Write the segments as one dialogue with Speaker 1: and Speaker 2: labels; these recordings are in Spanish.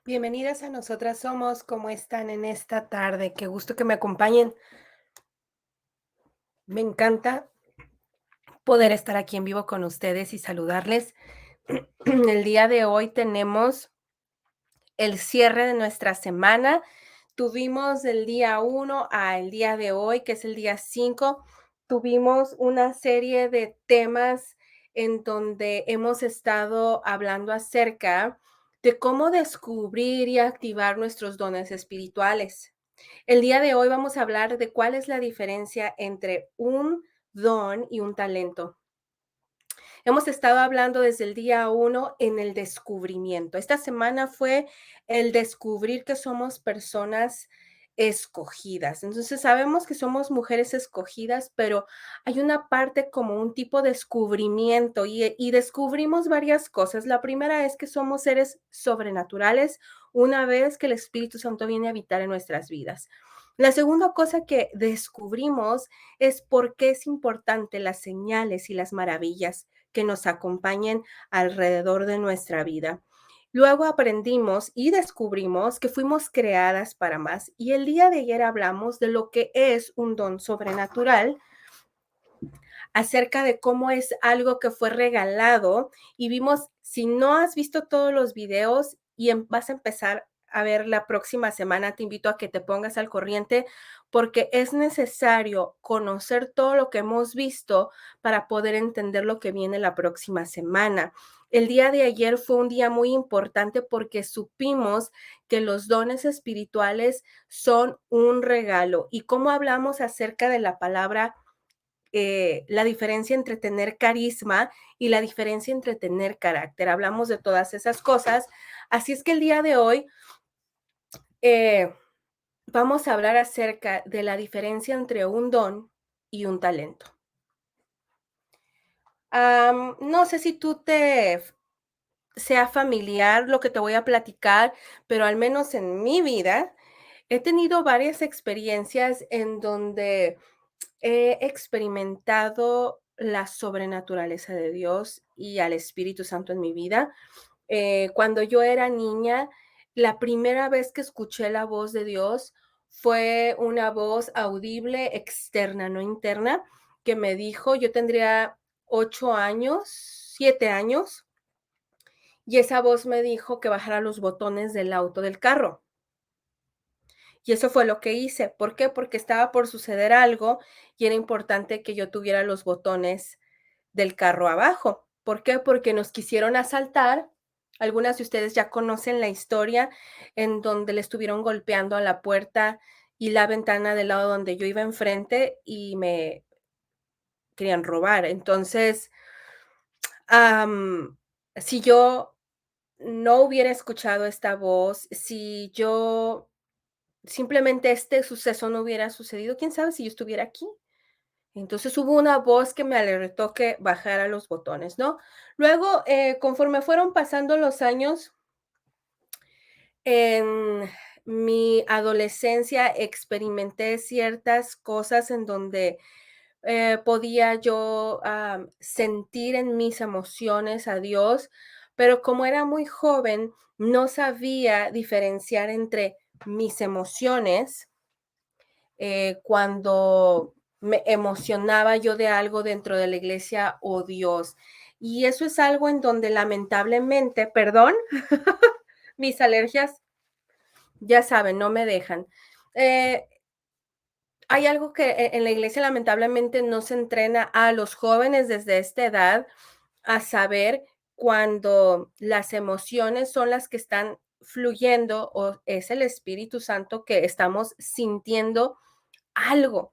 Speaker 1: Bienvenidas a Nosotras Somos, ¿cómo están en esta tarde? Qué gusto que me acompañen. Me encanta poder estar aquí en vivo con ustedes y saludarles. El día de hoy tenemos el cierre de nuestra semana. Tuvimos del día 1 al día de hoy, que es el día 5. Tuvimos una serie de temas en donde hemos estado hablando acerca de cómo descubrir y activar nuestros dones espirituales. El día de hoy vamos a hablar de cuál es la diferencia entre un don y un talento. Hemos estado hablando desde el día 1 en el descubrimiento. Esta semana fue el descubrir que somos personas escogidas. Entonces, sabemos que somos mujeres escogidas, pero hay una parte como un tipo de descubrimiento y descubrimos varias cosas. La primera es que somos seres sobrenaturales una vez que el Espíritu Santo viene a habitar en nuestras vidas. La segunda cosa que descubrimos es por qué es importante las señales y las maravillas que nos acompañen alrededor de nuestra vida. Luego aprendimos y descubrimos que fuimos creadas para más. Y el día de ayer hablamos de lo que es un don sobrenatural, acerca de cómo es algo que fue regalado y vimos, si no has visto todos los videos y vas a empezar a ver la próxima semana, te invito a que te pongas al corriente porque es necesario conocer todo lo que hemos visto para poder entender lo que viene la próxima semana. El día de ayer fue un día muy importante porque supimos que los dones espirituales son un regalo y cómo hablamos acerca de la palabra la diferencia entre tener carisma y la diferencia entre tener carácter. Hablamos de todas esas cosas. Así es que el día de hoy eh, vamos a hablar acerca de la diferencia entre un don y un talento. No sé si tú te sea familiar lo que te voy a platicar, pero al menos en mi vida he tenido varias experiencias en donde he experimentado la sobrenaturaleza de Dios y al Espíritu Santo en mi vida. Cuando yo era niña, la primera vez que escuché la voz de Dios fue una voz audible externa, no interna, que me dijo, yo tendría 8 años, 7 años, y esa voz me dijo que bajara los botones del auto del carro. Y eso fue lo que hice. ¿Por qué? Porque estaba por suceder algo y era importante que yo tuviera los botones del carro abajo. ¿Por qué? Porque nos quisieron asaltar. Algunas de ustedes ya conocen la historia en donde le estuvieron golpeando a la puerta y la ventana del lado donde yo iba enfrente y me querían robar. Entonces, si yo no hubiera escuchado esta voz, si yo simplemente este suceso no hubiera sucedido, quién sabe si yo estuviera aquí. Entonces hubo una voz que me alertó que bajara los botones, ¿no? Luego, conforme fueron pasando los años, en mi adolescencia experimenté ciertas cosas en donde podía yo sentir en mis emociones a Dios, pero como era muy joven, no sabía diferenciar entre mis emociones cuando me emocionaba yo de algo dentro de la iglesia o Dios. Y eso es algo en donde lamentablemente, perdón, mis alergias, ya saben, no me dejan. Eh, Hay algo que en la iglesia lamentablemente no se entrena a los jóvenes desde esta edad a saber cuando las emociones son las que están fluyendo o es el Espíritu Santo que estamos sintiendo algo.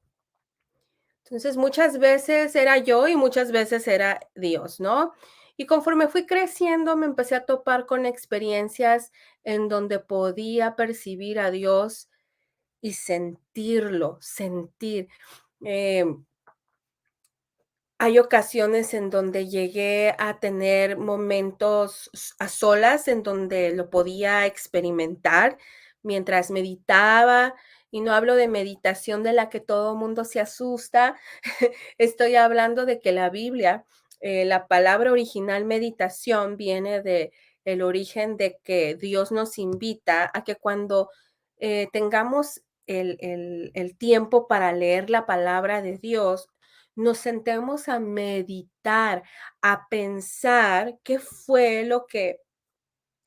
Speaker 1: Entonces, muchas veces era yo y muchas veces era Dios, ¿no? Y conforme fui creciendo, me empecé a topar con experiencias en donde podía percibir a Dios y sentirlo, sentir. Em, Hay ocasiones en donde llegué a tener momentos a solas, en donde lo podía experimentar mientras meditaba, y no hablo de meditación de la que todo mundo se asusta, estoy hablando de que la Biblia, la palabra original meditación viene de el origen de que Dios nos invita a que cuando tengamos el tiempo para leer la palabra de Dios, nos sentemos a meditar, a pensar qué fue lo que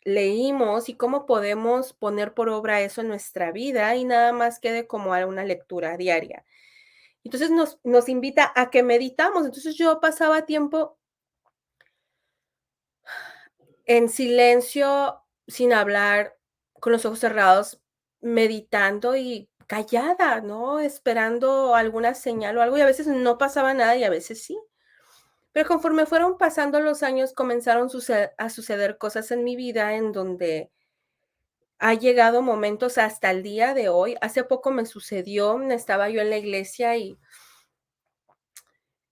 Speaker 1: leímos y cómo podemos poner por obra eso en nuestra vida y nada más quede como a una lectura diaria. Entonces nos invita a que meditamos. Entonces yo pasaba tiempo en silencio, sin hablar, con los ojos cerrados, meditando y callada, ¿no? Esperando alguna señal o algo, y a veces no pasaba nada y a veces sí. Pero conforme fueron pasando los años, comenzaron a suceder cosas en mi vida en donde ha llegado momentos hasta el día de hoy. Hace poco me sucedió, estaba yo en la iglesia y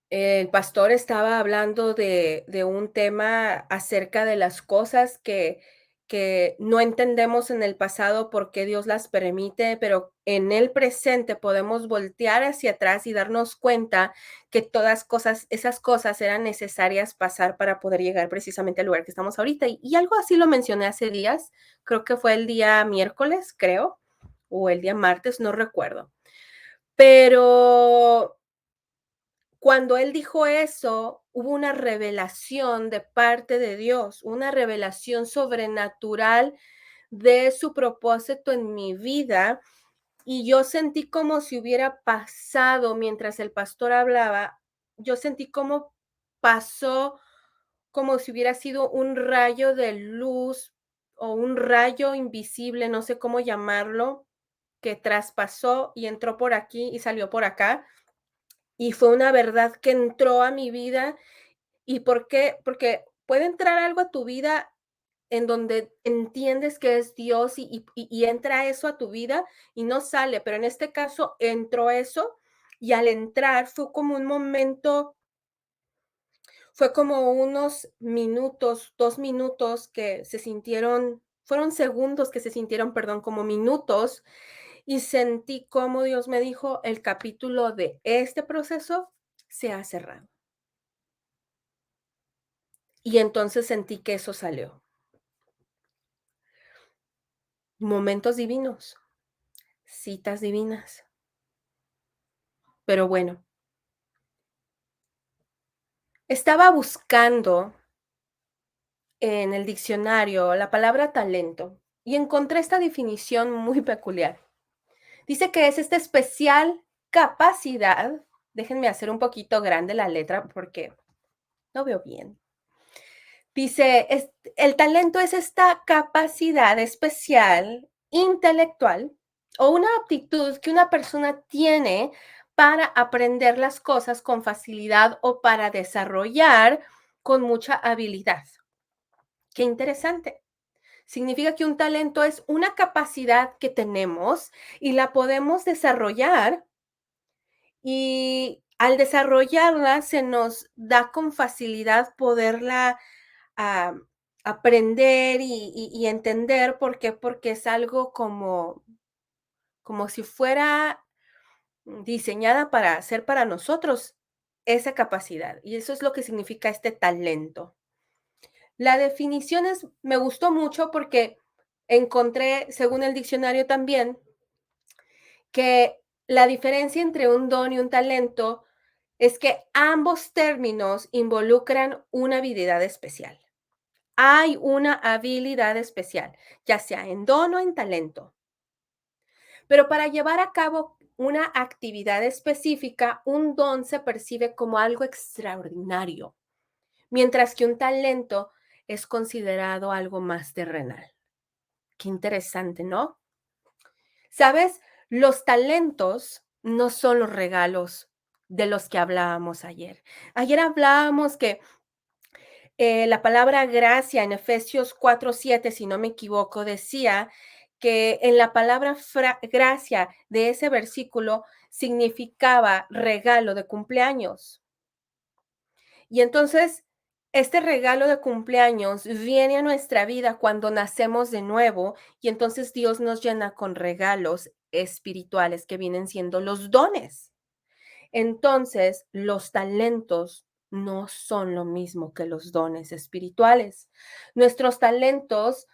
Speaker 1: el pastor estaba hablando de un tema acerca de las cosas que no entendemos en el pasado por qué Dios las permite, pero en el presente podemos voltear hacia atrás y darnos cuenta que todas esas cosas eran necesarias pasar para poder llegar precisamente al lugar que estamos ahorita. Y algo así lo mencioné hace días, creo que fue el día miércoles, creo, o el día martes, no recuerdo. Pero cuando él dijo eso, hubo una revelación de parte de Dios, una revelación sobrenatural de su propósito en mi vida, y yo sentí como si hubiera pasado mientras el pastor hablaba, yo sentí como pasó como si hubiera sido un rayo de luz o un rayo invisible, no sé cómo llamarlo, que traspasó y entró por aquí y salió por acá. Y fue una verdad que entró a mi vida. ¿Y por qué? Porque puede entrar algo a tu vida en donde entiendes que es Dios y entra eso a tu vida y no sale, pero en este caso entró eso y al entrar fue como unos minutos, 2 minutos que se sintieron, fueron segundos que se sintieron, perdón, como minutos y sentí como Dios me dijo: "El capítulo de este proceso se ha cerrado". Y entonces sentí que eso salió. Momentos divinos, citas divinas. Pero bueno, estaba buscando en el diccionario la palabra talento y encontré esta definición muy peculiar. Dice que es esta especial capacidad, déjenme hacer un poquito grande la letra porque no veo bien. Dice, el talento es esta capacidad especial, intelectual o una aptitud que una persona tiene para aprender las cosas con facilidad o para desarrollar con mucha habilidad. Qué interesante. Significa que un talento es una capacidad que tenemos y la podemos desarrollar y al desarrollarla se nos da con facilidad poderla a aprender y entender, ¿por qué? Porque es algo como si fuera diseñada para ser para nosotros esa capacidad, y eso es lo que significa este talento. La definición me gustó mucho porque encontré, según el diccionario también, que la diferencia entre un don y un talento es que ambos términos involucran una habilidad especial. Hay una habilidad especial, ya sea en don o en talento. Pero para llevar a cabo una actividad específica, un don se percibe como algo extraordinario, mientras que un talento es considerado algo más terrenal. Qué interesante, ¿no? ¿Sabes? Los talentos no son los regalos de los que hablábamos ayer. Ayer hablábamos que la palabra gracia en Efesios 4:7, si no me equivoco, decía que en la palabra gracia de ese versículo significaba regalo de cumpleaños. Y entonces, este regalo de cumpleaños viene a nuestra vida cuando nacemos de nuevo y entonces Dios nos llena con regalos espirituales que vienen siendo los dones. Entonces, los talentos no son lo mismo que los dones espirituales. Nuestros talentos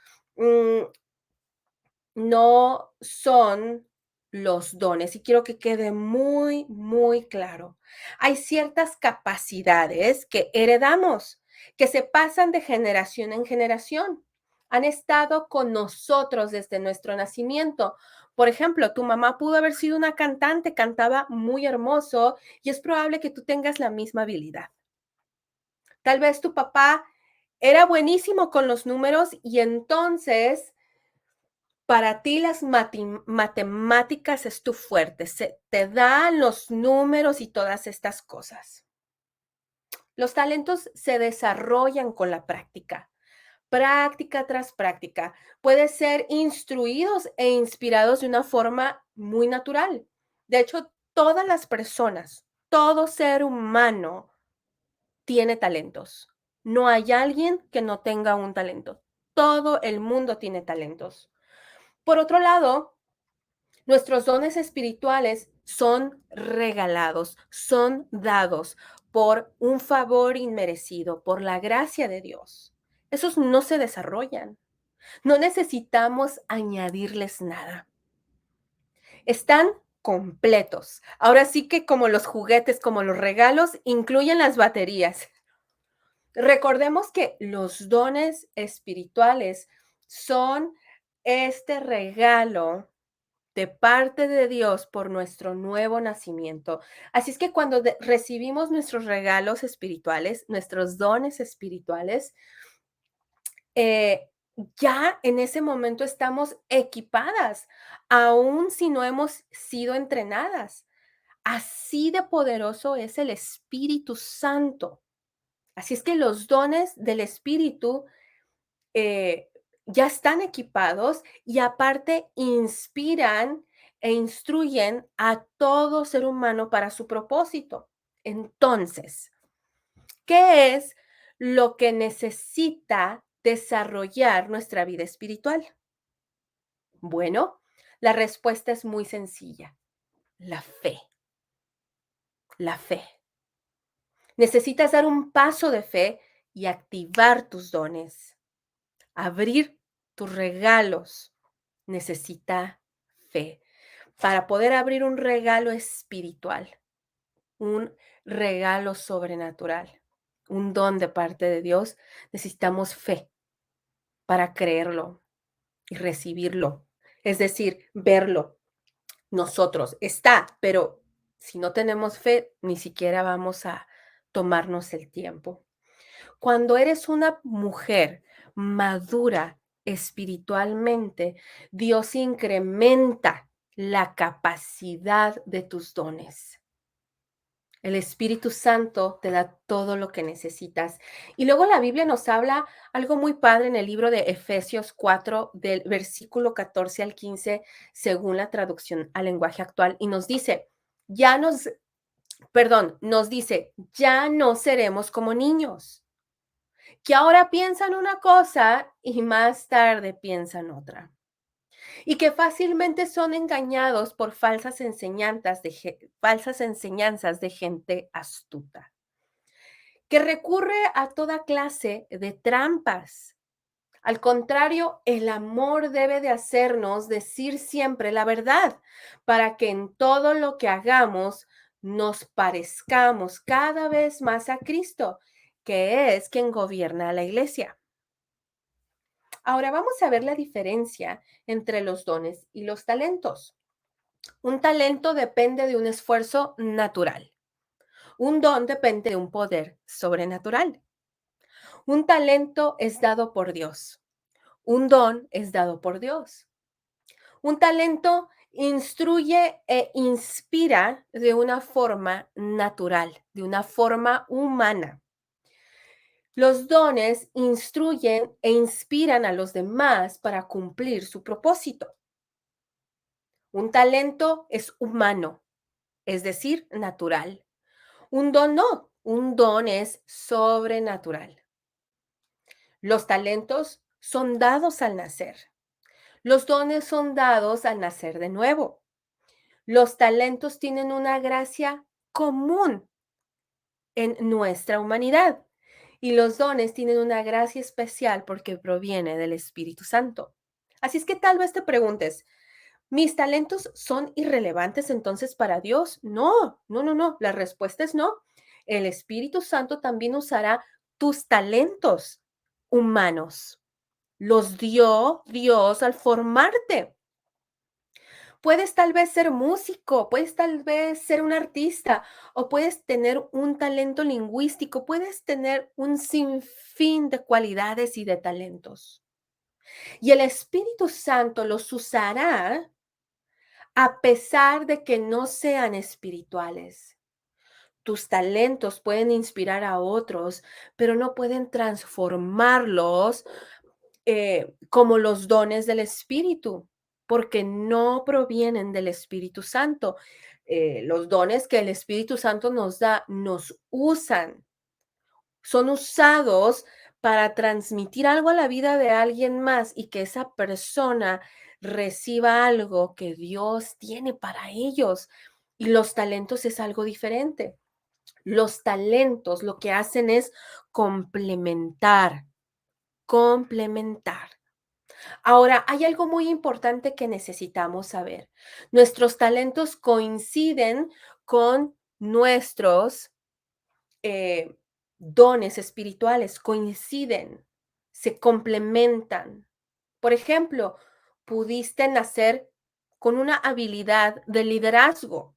Speaker 1: no son los dones, y quiero que quede muy, muy claro. Hay ciertas capacidades que heredamos, que se pasan de generación en generación. Han estado con nosotros desde nuestro nacimiento. Por ejemplo, tu mamá pudo haber sido una cantante, cantaba muy hermoso y es probable que tú tengas la misma habilidad. Tal vez tu papá era buenísimo con los números y entonces para ti las matemáticas es tu fuerte, se te dan los números y todas estas cosas. Los talentos se desarrollan con la práctica, práctica tras práctica. Puede ser instruidos e inspirados de una forma muy natural. De hecho, todas las personas, todo ser humano tiene talentos. No hay alguien que no tenga un talento. Todo el mundo tiene talentos. Por otro lado, nuestros dones espirituales son regalados, son dados por un favor inmerecido, por la gracia de Dios. Esos no se desarrollan. No necesitamos añadirles nada. Están completos. Ahora sí que como los juguetes, como los regalos, incluyen las baterías. Recordemos que los dones espirituales son este regalo de parte de Dios por nuestro nuevo nacimiento. Así es que cuando recibimos nuestros regalos espirituales, nuestros dones espirituales, eh, ya en ese momento estamos equipadas, aun si no hemos sido entrenadas. Así de poderoso es el Espíritu Santo. Así es que los dones del Espíritu eh, ya están equipados y aparte inspiran e instruyen a todo ser humano para su propósito. Entonces, ¿qué es lo que necesita desarrollar nuestra vida espiritual? Bueno, la respuesta es muy sencilla, la fe, la fe. Necesitas dar un paso de fe y activar tus dones. Abrir tus regalos necesita fe. Para poder abrir un regalo espiritual, un regalo sobrenatural, un don de parte de Dios, necesitamos fe para creerlo y recibirlo. Es decir, verlo. Nosotros está, pero si no tenemos fe, ni siquiera vamos a tomarnos el tiempo. Cuando eres una mujer madura espiritualmente, Dios incrementa la capacidad de tus dones. El Espíritu Santo te da todo lo que necesitas. Y luego la Biblia nos habla algo muy padre en el libro de Efesios 4, del versículo 14 al 15, según la traducción al lenguaje actual, y nos dice, ya nos, perdón, nos dice, ya no seremos como niños que ahora piensan una cosa y más tarde piensan otra. Y que fácilmente son engañados por falsas enseñanzas de gente astuta, que recurre a toda clase de trampas. Al contrario, el amor debe de hacernos decir siempre la verdad para que en todo lo que hagamos nos parezcamos cada vez más a Cristo, que es quien gobierna la iglesia. Ahora vamos a ver la diferencia entre los dones y los talentos. Un talento depende de un esfuerzo natural. Un don depende de un poder sobrenatural. Un talento es dado por Dios. Un don es dado por Dios. Un talento instruye e inspira de una forma natural, de una forma humana. Los dones instruyen e inspiran a los demás para cumplir su propósito. Un talento es humano, es decir, natural. Un don no, un don es sobrenatural. Los talentos son dados al nacer. Los dones son dados al nacer de nuevo. Los talentos tienen una gracia común en nuestra humanidad. Y los dones tienen una gracia especial porque proviene del Espíritu Santo. Así es que tal vez te preguntes, ¿mis talentos son irrelevantes entonces para Dios? No, no, no, no. La respuesta es no. El Espíritu Santo también usará tus talentos humanos. Los dio Dios al formarte. Puedes tal vez ser músico, puedes tal vez ser un artista o puedes tener un talento lingüístico, puedes tener un sinfín de cualidades y de talentos. Y el Espíritu Santo los usará a pesar de que no sean espirituales. Tus talentos pueden inspirar a otros, pero no pueden transformarlos como los dones del Espíritu, porque no provienen del Espíritu Santo. Los dones que el Espíritu Santo nos da, nos usan, son usados para transmitir algo a la vida de alguien más y que esa persona reciba algo que Dios tiene para ellos. Y los talentos es algo diferente. Los talentos lo que hacen es complementar, complementar. Ahora, hay algo muy importante que necesitamos saber. Nuestros talentos coinciden con nuestros eh, dones espirituales, coinciden, se complementan. Por ejemplo, pudiste nacer con una habilidad de liderazgo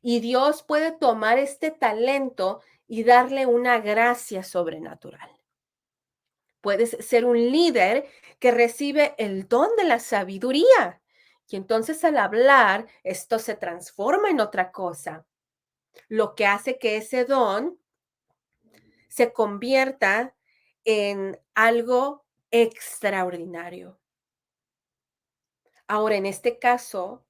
Speaker 1: y Dios puede tomar este talento y darle una gracia sobrenatural. Puedes ser un líder que recibe el don de la sabiduría. Y entonces al hablar, esto se transforma en otra cosa, lo que hace que ese don se convierta en algo extraordinario. Ahora, en este caso,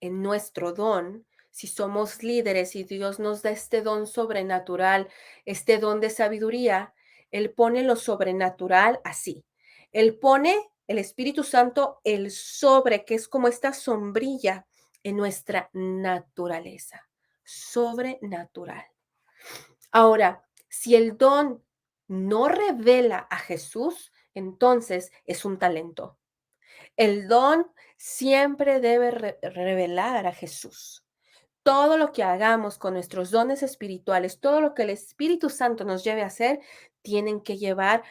Speaker 1: en nuestro don, si somos líderes y Dios nos da este don sobrenatural, este don de sabiduría, Él pone lo sobrenatural así. Él pone el Espíritu Santo, el sobre, que es como esta sombrilla en nuestra naturaleza, sobrenatural. Ahora, si el don no revela a Jesús, entonces es un talento. El don siempre debe revelar a Jesús. Todo lo que hagamos con nuestros dones espirituales, todo lo que el Espíritu Santo nos lleve a hacer, tienen que llevar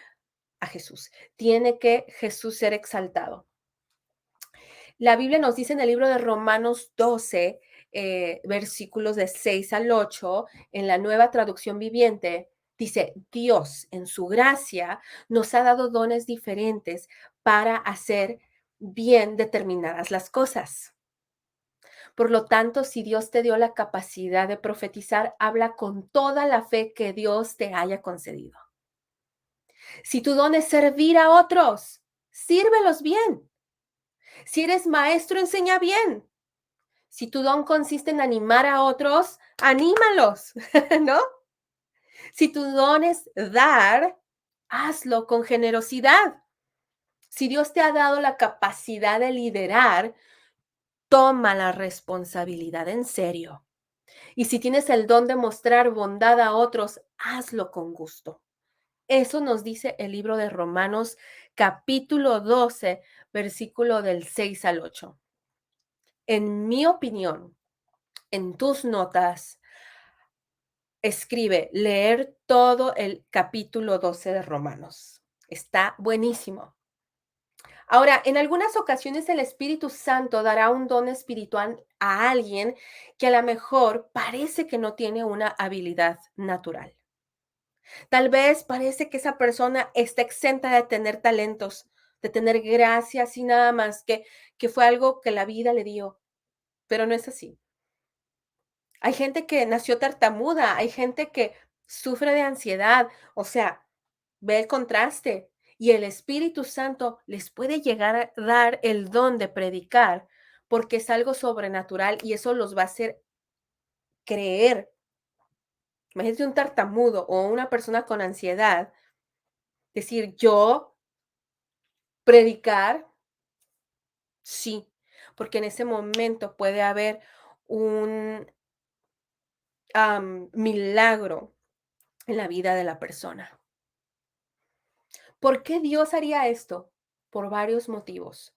Speaker 1: a Jesús. Tiene que Jesús ser exaltado. La Biblia nos dice en el libro de Romanos 12, versículos de 6 al 8, en la nueva traducción viviente, dice, Dios en su gracia nos ha dado dones diferentes para hacer bien determinadas las cosas. Por lo tanto, si Dios te dio la capacidad de profetizar, habla con toda la fe que Dios te haya concedido. Si tu don es servir a otros, sírvelos bien. Si eres maestro, enseña bien. Si tu don consiste en animar a otros, anímalos, ¿no? Si tu don es dar, hazlo con generosidad. Si Dios te ha dado la capacidad de liderar, toma la responsabilidad en serio. Y si tienes el don de mostrar bondad a otros, hazlo con gusto. Eso nos dice el libro de Romanos capítulo 12, versículo del 6 al 8. En mi opinión, en tus notas, escribe leer todo el capítulo 12 de Romanos. Está buenísimo. Ahora, en algunas ocasiones el Espíritu Santo dará un don espiritual a alguien que a lo mejor parece que no tiene una habilidad natural. Tal vez parece que esa persona está exenta de tener talentos, de tener gracias y nada más, que fue algo que la vida le dio, pero no es así. Hay gente que nació tartamuda, hay gente que sufre de ansiedad, o sea, ve el contraste. Y el Espíritu Santo les puede llegar a dar el don de predicar porque es algo sobrenatural y eso los va a hacer creer. Imagínate un tartamudo o una persona con ansiedad, decir, yo predicar, sí, porque en ese momento puede haber un milagro en la vida de la persona. ¿Por qué Dios haría esto? Por varios motivos.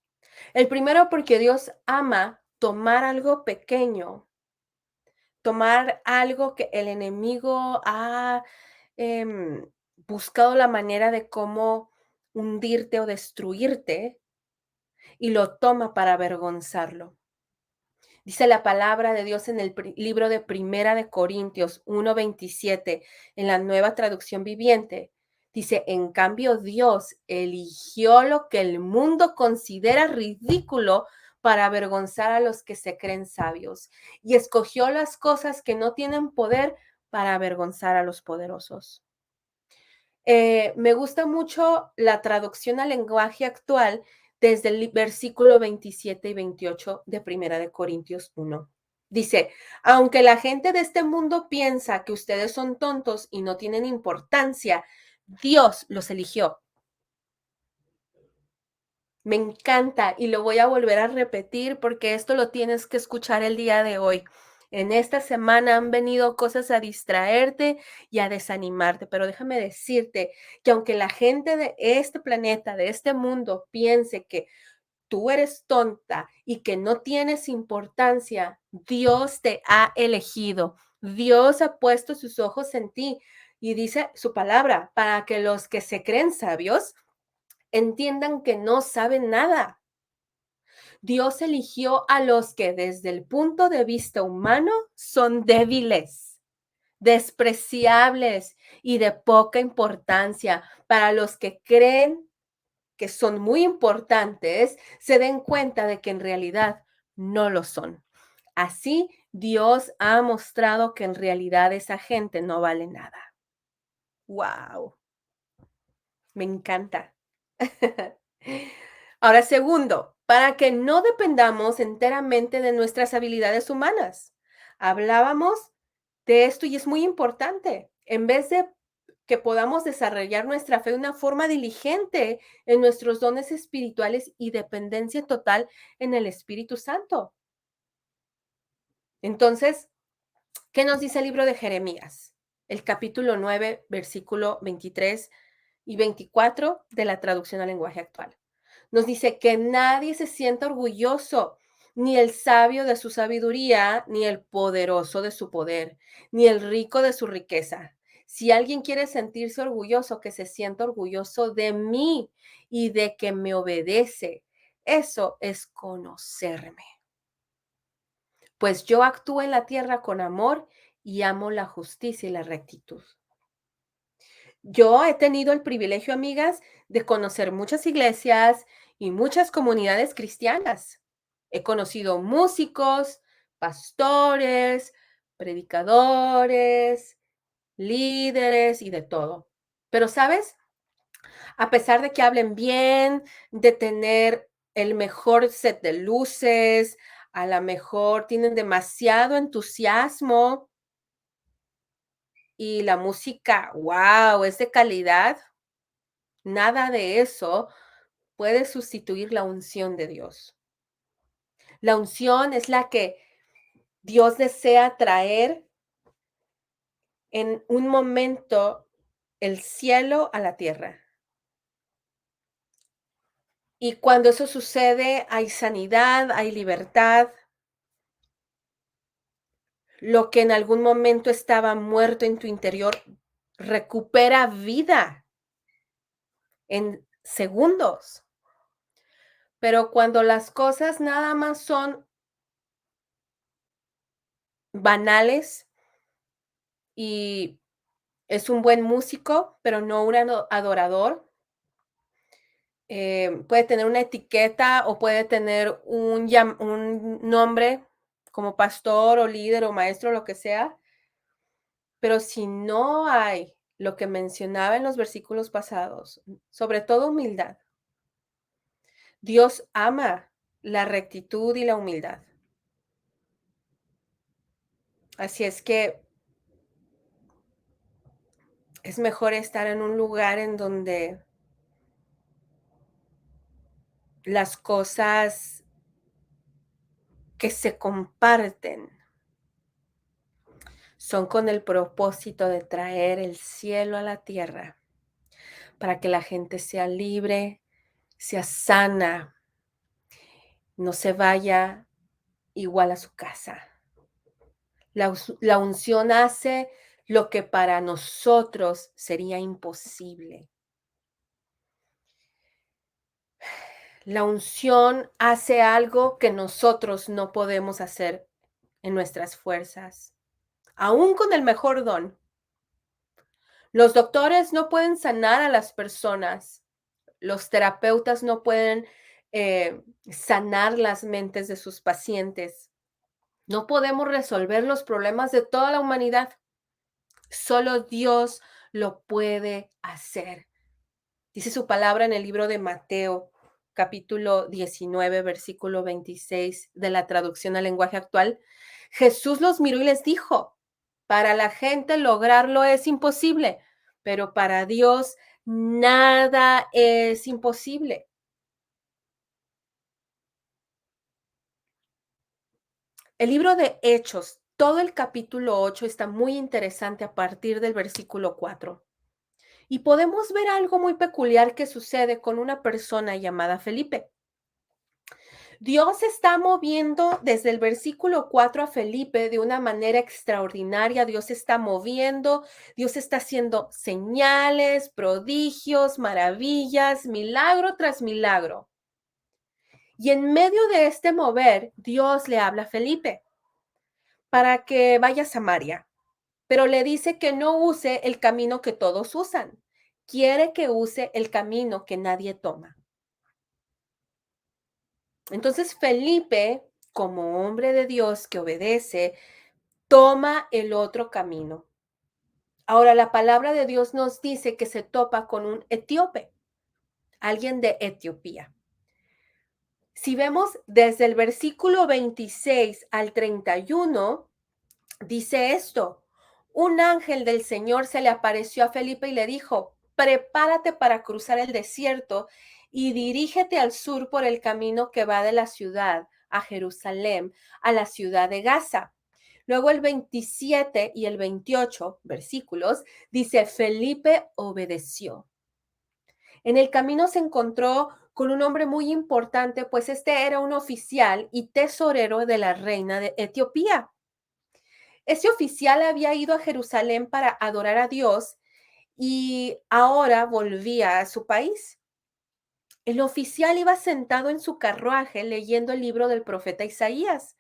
Speaker 1: El primero, porque Dios ama tomar algo pequeño, tomar algo que el enemigo ha buscado la manera de cómo hundirte o destruirte y lo toma para avergonzarlo. Dice la palabra de Dios en el libro de Primera de Corintios 1:27 en la Nueva Traducción Viviente. Dice, en cambio Dios eligió lo que el mundo considera ridículo para avergonzar a los que se creen sabios y escogió las cosas que no tienen poder para avergonzar a los poderosos. Me gusta mucho la traducción al lenguaje actual desde el versículo 27 y 28 de Primera de Corintios 1. Dice, aunque la gente de este mundo piensa que ustedes son tontos y no tienen importancia, Dios los eligió. Me encanta y lo voy a volver a repetir porque esto lo tienes que escuchar el día de hoy. En esta semana han venido cosas a distraerte y a desanimarte, pero déjame decirte que aunque la gente de este planeta, de este mundo, piense que tú eres tonta y que no tienes importancia, Dios te ha elegido. Dios ha puesto sus ojos en ti y dice su palabra para que los que se creen sabios entiendan que no saben nada. Dios eligió a los que desde el punto de vista humano son débiles, despreciables y de poca importancia. Para los que creen que son muy importantes, se den cuenta de que en realidad no lo son. Así, Dios ha mostrado que en realidad esa gente no vale nada. ¡Wow! Me encanta. Ahora, segundo, para que no dependamos enteramente de nuestras habilidades humanas. Hablábamos de esto y es muy importante. En vez de que podamos desarrollar nuestra fe de una forma diligente en nuestros dones espirituales y dependencia total en el Espíritu Santo. Entonces, ¿qué nos dice el libro de Jeremías? El capítulo 9, versículo 23 y 24 de la traducción al lenguaje actual. Nos dice que nadie se sienta orgulloso, ni el sabio de su sabiduría, ni el poderoso de su poder, ni el rico de su riqueza. Si alguien quiere sentirse orgulloso, que se sienta orgulloso de mí y de que me obedece. Eso es conocerme. Pues yo actúo en la tierra con amor y amo la justicia y la rectitud. Yo he tenido el privilegio, amigas, de conocer muchas iglesias y muchas comunidades cristianas. He conocido músicos, pastores, predicadores, líderes y de todo. Pero, ¿sabes? A pesar de que hablen bien, de tener el mejor set de luces, a la mejor tienen demasiado entusiasmo y la música, wow, es de calidad. Nada de eso puede sustituir la unción de Dios. La unción es la que Dios desea traer en un momento el cielo a la tierra. Y cuando eso sucede, hay sanidad, hay libertad. Lo que en algún momento estaba muerto en tu interior recupera vida en segundos. Pero cuando las cosas nada más son banales y es un buen músico, pero no un adorador, puede tener una etiqueta o puede tener un nombre como pastor o líder o maestro, lo que sea, pero si no hay lo que mencionaba en los versículos pasados, sobre todo humildad, Dios ama la rectitud y la humildad. Así es que es mejor estar en un lugar en donde las cosas que se comparten Son con el propósito de traer el cielo a la tierra, para que la gente sea libre, sea sana, no se vaya igual a su casa. La unción hace lo que para nosotros sería imposible. La unción hace algo que nosotros no podemos hacer en nuestras fuerzas, aún con el mejor don. Los doctores no pueden sanar a las personas. Los terapeutas no pueden sanar las mentes de sus pacientes. No podemos resolver los problemas de toda la humanidad. Solo Dios lo puede hacer. Dice su palabra en el libro de Mateo, capítulo 19, versículo 26 de la traducción al lenguaje actual. Jesús los miró y les dijo, para la gente lograrlo es imposible, pero para Dios nada es imposible. El libro de Hechos, todo el capítulo 8 está muy interesante a partir del versículo 4. Y podemos ver algo muy peculiar que sucede con una persona llamada Felipe. Dios está moviendo desde el versículo 4 a Felipe de una manera extraordinaria. Dios está moviendo, Dios está haciendo señales, prodigios, maravillas, milagro tras milagro. Y en medio de este mover, Dios le habla a Felipe para que vaya a Samaria, pero le dice que no use el camino que todos usan. Quiere que use el camino que nadie toma. Entonces Felipe, como hombre de Dios que obedece, toma el otro camino. Ahora, la palabra de Dios nos dice que se topa con un etíope, alguien de Etiopía. Si vemos desde el versículo 26 al 31, dice esto: un ángel del Señor se le apareció a Felipe y le dijo, prepárate para cruzar el desierto y dirígete al sur por el camino que va de la ciudad a Jerusalén, a la ciudad de Gaza. Luego el 27 y el 28 versículos dice, Felipe obedeció. En el camino se encontró con un hombre muy importante, pues este era un oficial y tesorero de la reina de Etiopía. Ese oficial había ido a Jerusalén para adorar a Dios y ahora volvía a su país. El oficial iba sentado en su carruaje leyendo el libro del profeta Isaías.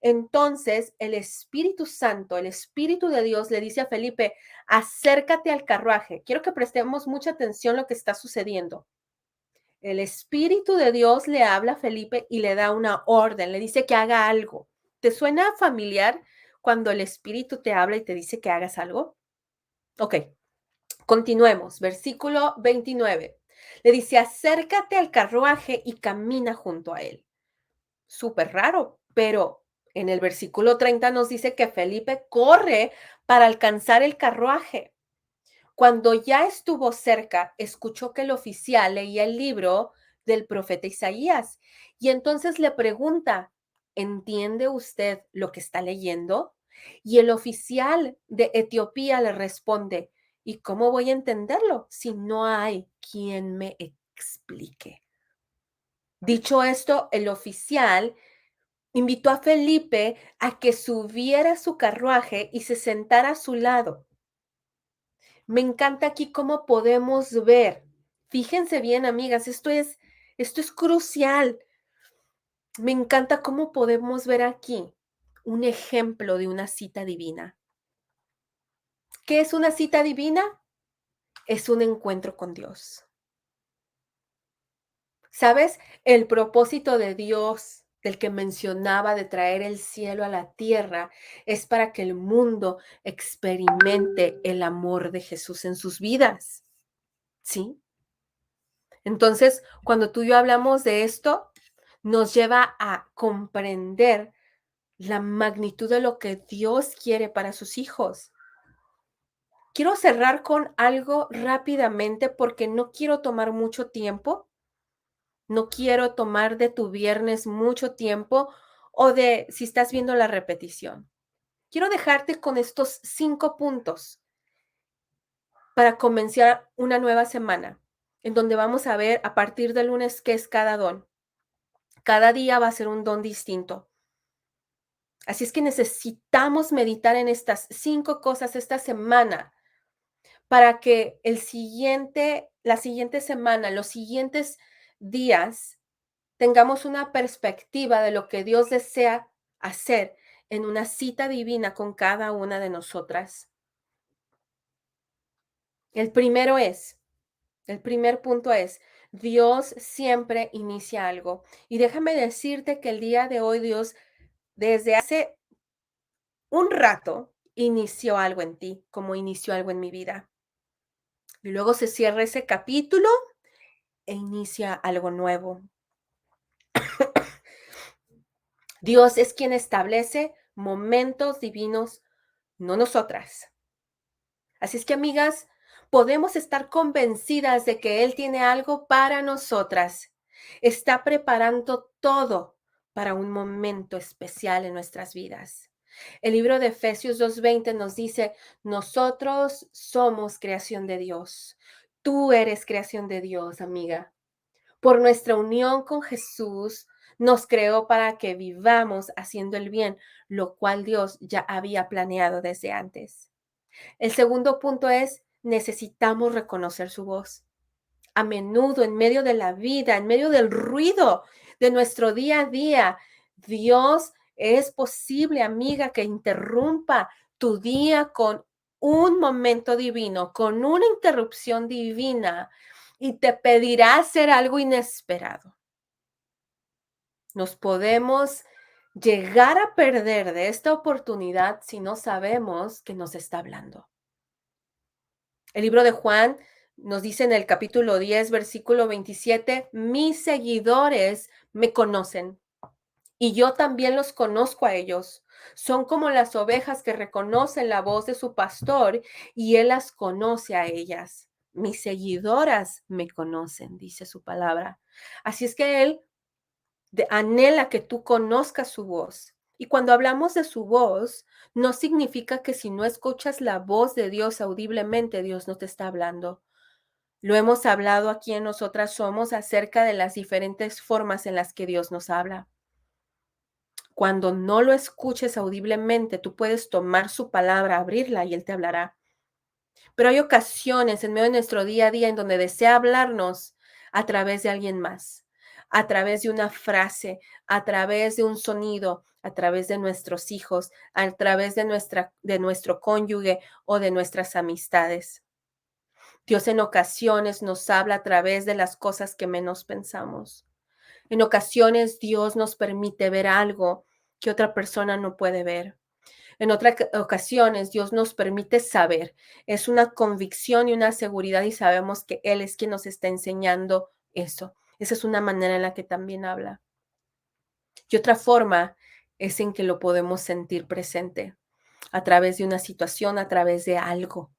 Speaker 1: Entonces el Espíritu Santo, el Espíritu de Dios le dice a Felipe, acércate al carruaje. Quiero que prestemos mucha atención a lo que está sucediendo. El Espíritu de Dios le habla a Felipe y le da una orden, le dice que haga algo. ¿Te suena familiar cuando el Espíritu te habla y te dice que hagas algo? Ok, continuemos. Versículo 29. Le dice, acércate al carruaje y camina junto a él. Súper raro, pero en el versículo 30 nos dice que Felipe corre para alcanzar el carruaje. Cuando ya estuvo cerca, escuchó que el oficial leía el libro del profeta Isaías y entonces le pregunta, ¿entiende usted lo que está leyendo? Y el oficial de Etiopía le responde, ¿y cómo voy a entenderlo si no hay quien me explique? Dicho esto, el oficial invitó a Felipe a que subiera a su carruaje y se sentara a su lado. Me encanta aquí cómo podemos ver. Fíjense bien, amigas, esto es crucial. Me encanta cómo podemos ver aquí un ejemplo de una cita divina. ¿Qué es una cita divina? Es un encuentro con Dios. ¿Sabes? El propósito de Dios, del que mencionaba de traer el cielo a la tierra, es para que el mundo experimente el amor de Jesús en sus vidas. ¿Sí? Entonces, cuando tú y yo hablamos de esto, nos lleva a comprender la magnitud de lo que Dios quiere para sus hijos. Quiero cerrar con algo rápidamente porque no quiero tomar mucho tiempo, no quiero tomar de tu viernes mucho tiempo o de si estás viendo la repetición. quiero dejarte con estos 5 puntos para comenzar una nueva semana, en donde vamos a ver a partir del lunes qué es cada don. Cada día va a ser un don distinto. Así es que necesitamos meditar en estas 5 cosas esta semana para que la siguiente semana, los siguientes días, tengamos una perspectiva de lo que Dios desea hacer en una cita divina con cada una de nosotras. El primero es, el primer punto es, Dios siempre inicia algo. Y déjame decirte que el día de hoy Dios, desde hace un rato, inició algo en ti, como inició algo en mi vida. Y luego se cierra ese capítulo e inicia algo nuevo. Dios es quien establece momentos divinos, no nosotras. Así es que, amigas, podemos estar convencidas de que Él tiene algo para nosotras. Está preparando todo para un momento especial en nuestras vidas. El libro de Efesios 2:20 nos dice, nosotros somos creación de Dios. Tú eres creación de Dios, amiga. Por nuestra unión con Jesús, nos creó para que vivamos haciendo el bien, lo cual Dios ya había planeado desde antes. El segundo punto es, necesitamos reconocer su voz. A menudo, en medio de la vida, en medio del ruido de nuestro día a día, Dios es posible, amiga, que interrumpa tu día con un momento divino, con una interrupción divina y te pedirá hacer algo inesperado. Nos podemos llegar a perder de esta oportunidad si no sabemos que nos está hablando. El libro de Juan nos dice en el capítulo 10, versículo 27, mis seguidores me conocen y yo también los conozco a ellos. Son como las ovejas que reconocen la voz de su pastor y él las conoce a ellas. Mis seguidoras me conocen, dice su palabra. Así es que él anhela que tú conozcas su voz. Y cuando hablamos de su voz, no significa que si no escuchas la voz de Dios audiblemente, Dios no te está hablando. Lo hemos hablado aquí en Nosotras Somos acerca de las diferentes formas en las que Dios nos habla. Cuando no lo escuches audiblemente, tú puedes tomar su palabra, abrirla y Él te hablará. Pero hay ocasiones en medio de nuestro día a día en donde desea hablarnos a través de alguien más, a través de una frase, a través de un sonido, a través de nuestros hijos, a través de nuestro cónyuge o de nuestras amistades. Dios en ocasiones nos habla a través de las cosas que menos pensamos. En ocasiones Dios nos permite ver algo que otra persona no puede ver. En otras ocasiones Dios nos permite saber. Es una convicción y una seguridad y sabemos que Él es quien nos está enseñando eso. Esa es una manera en la que también habla. Y otra forma es en que lo podemos sentir presente a través de una situación, a través de algo.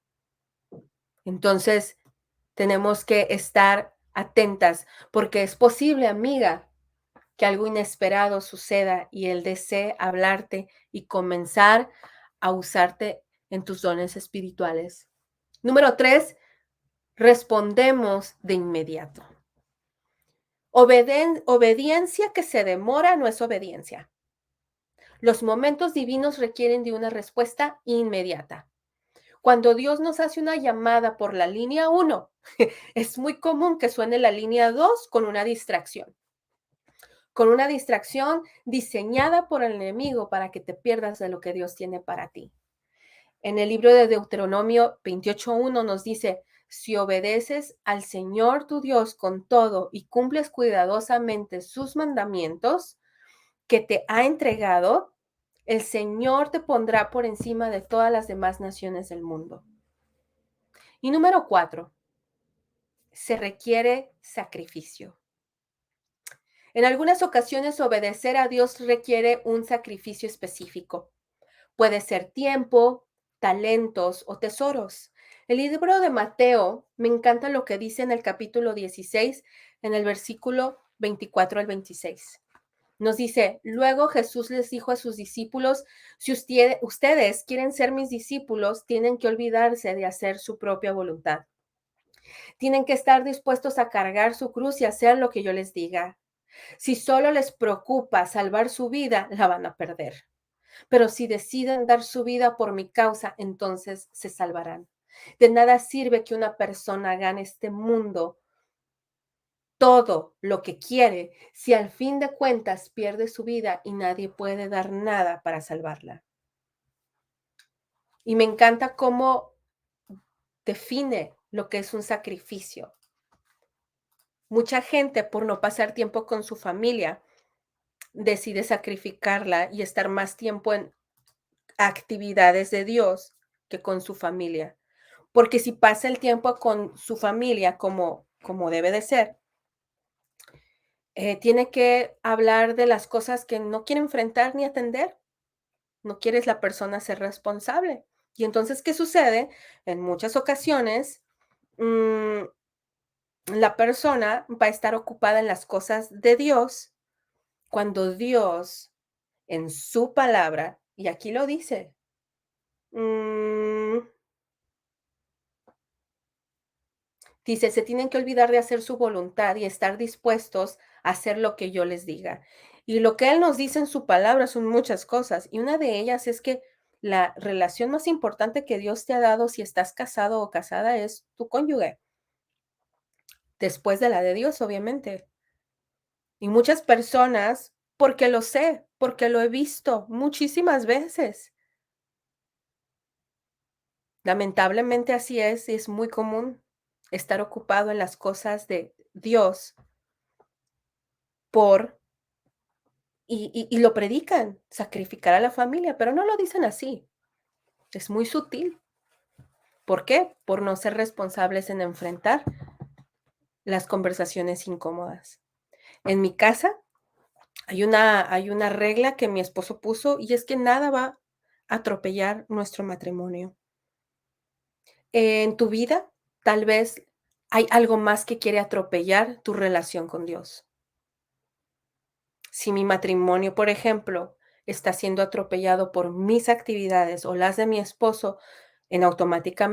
Speaker 1: Entonces, tenemos que estar atentas porque es posible, amiga, que algo inesperado suceda y Él desee hablarte y comenzar a usarte en tus dones espirituales. Número 3, respondemos de inmediato. Obediencia que se demora no es obediencia. Los momentos divinos requieren de una respuesta inmediata. Cuando Dios nos hace una llamada por la línea 1, es muy común que suene la línea 2 con una distracción diseñada por el enemigo para que te pierdas de lo que Dios tiene para ti. En el libro de Deuteronomio 28:1 nos dice, si obedeces al Señor tu Dios con todo y cumples cuidadosamente sus mandamientos que te ha entregado, el Señor te pondrá por encima de todas las demás naciones del mundo. Y número 4, se requiere sacrificio. En algunas ocasiones obedecer a Dios requiere un sacrificio específico. Puede ser tiempo, talentos o tesoros. El libro de Mateo, me encanta lo que dice en el capítulo 16, en el versículo 24 al 26. Nos dice, luego Jesús les dijo a sus discípulos, si ustedes quieren ser mis discípulos, tienen que olvidarse de hacer su propia voluntad. Tienen que estar dispuestos a cargar su cruz y hacer lo que yo les diga. Si solo les preocupa salvar su vida, la van a perder. Pero si deciden dar su vida por mi causa, entonces se salvarán. De nada sirve que una persona gane este mundo todo lo que quiere si al fin de cuentas pierde su vida y nadie puede dar nada para salvarla. Y me encanta cómo define lo que es un sacrificio. Mucha gente, por no pasar tiempo con su familia, decide sacrificarla y estar más tiempo en actividades de Dios que con su familia. Porque si pasa el tiempo con su familia como debe de ser, tiene que hablar de las cosas que no quiere enfrentar ni atender. No quieres la persona ser responsable. Y entonces, ¿qué sucede? En muchas ocasiones, mm, la persona va a estar ocupada en las cosas de Dios cuando Dios en su palabra, y aquí lo dice, mm, dice, se tienen que olvidar de hacer su voluntad y estar dispuestos a hacer lo que yo les diga. Y lo que Él nos dice en su palabra son muchas cosas, y una de ellas es que la relación más importante que Dios te ha dado si estás casado o casada es tu cónyuge, después de la de Dios, obviamente. Y muchas personas, porque lo sé, porque lo he visto muchísimas veces. Lamentablemente así es, y es muy común estar ocupado en las cosas de Dios por y lo predican, sacrificar a la familia, pero no lo dicen así. Es muy sutil. ¿Por qué? Por no ser responsables en enfrentar las conversaciones incómodas. En mi casa hay una regla que mi esposo puso y es que nada va a atropellar nuestro matrimonio. En tu vida, tal vez hay algo más que quiere atropellar tu relación con Dios. Si mi matrimonio, por ejemplo, está siendo atropellado por mis actividades o las de mi esposo, en automático,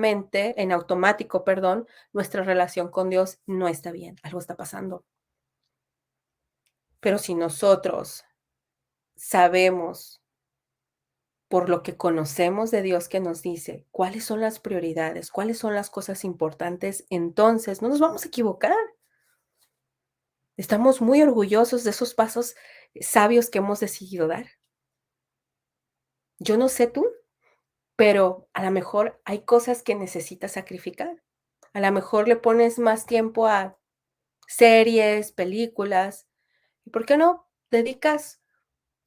Speaker 1: perdón, nuestra relación con Dios no está bien, algo está pasando. Pero si nosotros sabemos por lo que conocemos de Dios que nos dice cuáles son las prioridades, cuáles son las cosas importantes, entonces no nos vamos a equivocar. Estamos muy orgullosos de esos pasos sabios que hemos decidido dar. Yo no sé tú, pero a lo mejor hay cosas que necesitas sacrificar. A lo mejor le pones más tiempo a series, películas, ¿y por qué no dedicas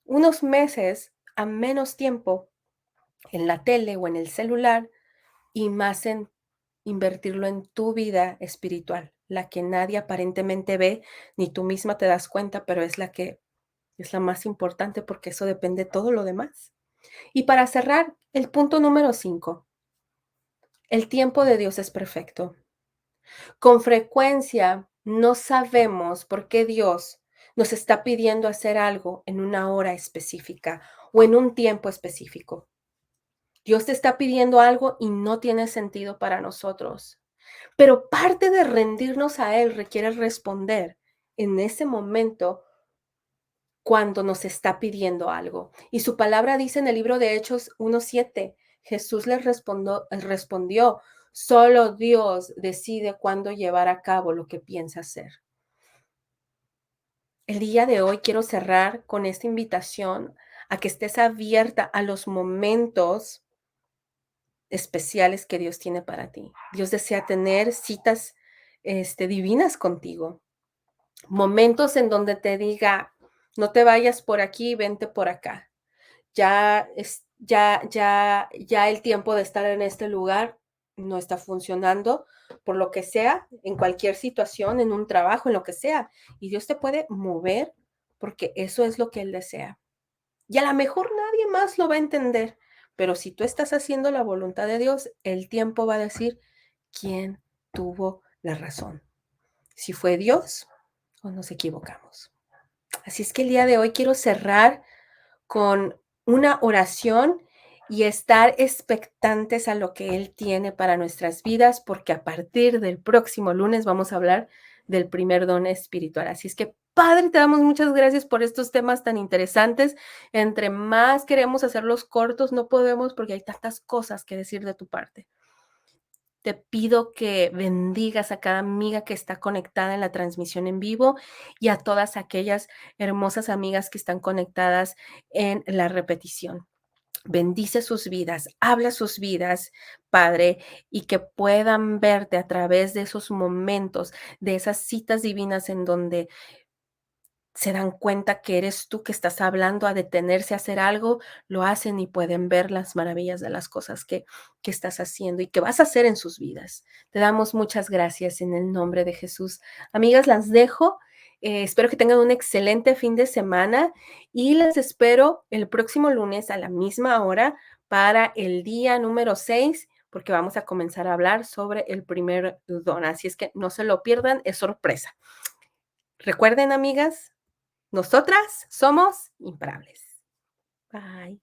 Speaker 1: unos meses a menos tiempo en la tele o en el celular y más en invertirlo en tu vida espiritual, la que nadie aparentemente ve, ni tú misma te das cuenta, pero es la que es la más importante porque eso depende de todo lo demás. Y para cerrar, el punto número 5. El tiempo de Dios es perfecto. Con frecuencia no sabemos por qué Dios nos está pidiendo hacer algo en una hora específica o en un tiempo específico. Dios te está pidiendo algo y no tiene sentido para nosotros. Pero parte de rendirnos a Él requiere responder en ese momento cuando nos está pidiendo algo. Y su palabra dice en el libro de Hechos 1:7, Jesús les respondió, solo Dios decide cuándo llevar a cabo lo que piensa hacer. El día de hoy quiero cerrar con esta invitación a que estés abierta a los momentos especiales que Dios tiene para ti. Dios desea tener citas divinas contigo, momentos en donde te diga, no te vayas por aquí, vente por acá. Ya el tiempo de estar en este lugar no está funcionando, por lo que sea, en cualquier situación, en un trabajo, en lo que sea. Y Dios te puede mover porque eso es lo que Él desea. Y a lo mejor nadie más lo va a entender, pero si tú estás haciendo la voluntad de Dios, el tiempo va a decir quién tuvo la razón. Si fue Dios o nos equivocamos. Así es que el día de hoy quiero cerrar con una oración y estar expectantes a lo que Él tiene para nuestras vidas, porque a partir del próximo lunes vamos a hablar del primer don espiritual. Así es que, Padre, te damos muchas gracias por estos temas tan interesantes. Entre más queremos hacerlos cortos, no podemos porque hay tantas cosas que decir de tu parte. Te pido que bendigas a cada amiga que está conectada en la transmisión en vivo y a todas aquellas hermosas amigas que están conectadas en la repetición. Bendice sus vidas, habla sus vidas, Padre, y que puedan verte a través de esos momentos, de esas citas divinas en donde se dan cuenta que eres tú que estás hablando, a detenerse a hacer algo, lo hacen y pueden ver las maravillas de las cosas que estás haciendo y que vas a hacer en sus vidas. Te damos muchas gracias en el nombre de Jesús. Amigas, las dejo. Espero que tengan un excelente fin de semana y las espero el próximo lunes a la misma hora para el día número 6, porque vamos a comenzar a hablar sobre el primer don. Así es que no se lo pierdan, es sorpresa. Recuerden, amigas, nosotras somos imparables. Bye.